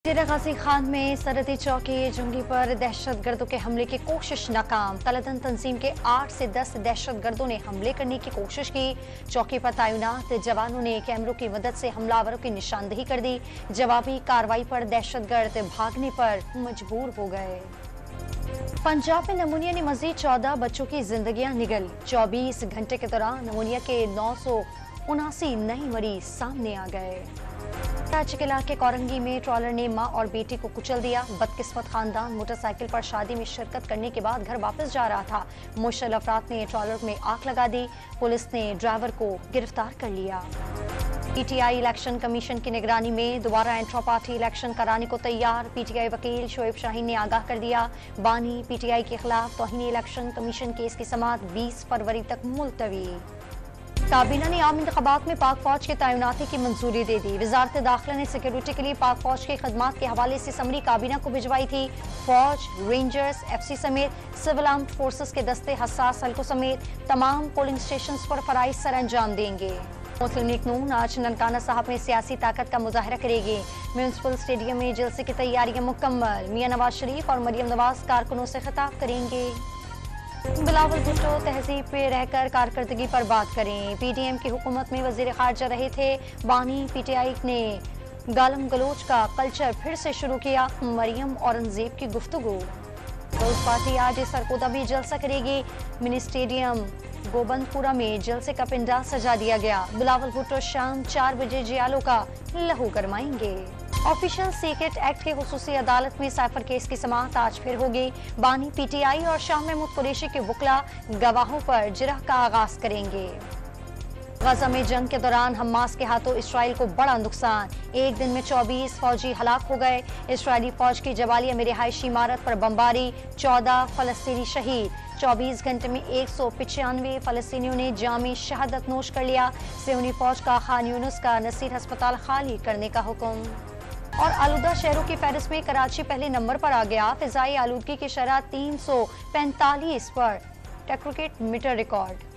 डेरा गाजी खान में सरहदी चौकी जंगी पर दहशतगर्दों के हमले की कोशिश नाकाम। तलदन तंजीम के 8 से 10 दहशतगर्दों ने हमले करने की कोशिश की। चौकी पर तैनात जवानों ने कैमरों की मदद से हमलावरों की निशानदेही कर दी। जवाबी कार्रवाई पर दहशतगर्द भागने पर मजबूर हो गए। पंजाब में नमूनिया ने मजीद 14 बच्चों की जिंदगियां निगल। 24 घंटे के दौरान नमूनिया के 979 नए मरीज सामने आ गए। राज्य के इलाके कोरंगी में ट्रॉलर ने मां और बेटी को कुचल दिया। बदकिस्मत खानदान मोटरसाइकिल पर शादी में शिरकत करने के बाद घर वापस जा रहा था। मुश्किल अफराद ने ट्रॉलर में आग लगा दी। पुलिस ने ड्राइवर को गिरफ्तार कर लिया। पीटीआई इलेक्शन कमीशन की निगरानी में दोबारा इंट्रा पार्टी इलेक्शन कराने को तैयार। पीटीआई वकील शोएब शाहीन ने आगाह कर दिया। बानी पीटीआई के खिलाफ तौहीन इलेक्शन कमीशन केस की समाअत 20 फरवरी तक मुलतवी। काबीना ने आम इंतखाबात में पाक फौज की तैनाती की मंजूरी दे दी। वजारत दाखिला ने सिक्योरिटी के लिए पाक फौज की खदमात के हवाले से समरी काबीना को भिजवाई थी। फौज, रेंजर्स, एफसी समेत सिविल आर्म्ड फोर्सेस के दस्ते हसास हल्कों समेत तमाम पोलिंग स्टेशन पर फराइज सर अंजाम देंगे। मुस्लिम लीग नून आज ननकाना साहब में सियासी ताकत का मुजाहरा करेगी। म्यूनिसिपल स्टेडियम में जलसे की तैयारियां मुकम्मल। मियां नवाज शरीफ और मरियम नवाज कारकुनों से खिताब करेंगे। बिलावल भुट्टो तहजीब पे रहकर कारकर्दगी पर बात करें। पीडीएम की हुकूमत में वजीर खारजा रहे थे। बानी पीटीआई ने गालम गलोच का कल्चर फिर से शुरू किया। मरियम औरंगजेब की गुफ्तगू। रोज पार्टी आज सरकोदा में जलसा करेगी। मिनी स्टेडियम गोबंदपुरा में जलसे का पिंडाल सजा दिया गया। बिलावल भुट्टो शाम 4 बजे जियालों का लहू गरमाएंगे। ऑफिशियल सीक्रेट एक्ट की खुसूसी अदालत में साइफर केस की समाअत आज फिर होगी। बानी पीटीआई और शाह महमूद कुरैशी के वकला गवाहों पर जिरह का आगाज करेंगे। गजा में जंग के दौरान हमास के हाथों इसराइल को बड़ा नुकसान। एक दिन में 24 फौजी हलाक हो गए। इसराइली फौज की जवालिया में रिहायशी इमारत पर बमबारी। 14 फलस्तीनी शहीद। 24 घंटे में 195 फलस्तीनियों ने जामी शहादत नोश कर लिया। सेहूनी फौज का खान यूनुस का नसीर अस्पताल खाली करने का हुक्म। और आलूदा शहरों की फहरिस्त में कराची पहले नंबर पर आ गया। फिजाई आलूदगी की शरह 345 पर टेक्टोकेट मीटर रिकॉर्ड।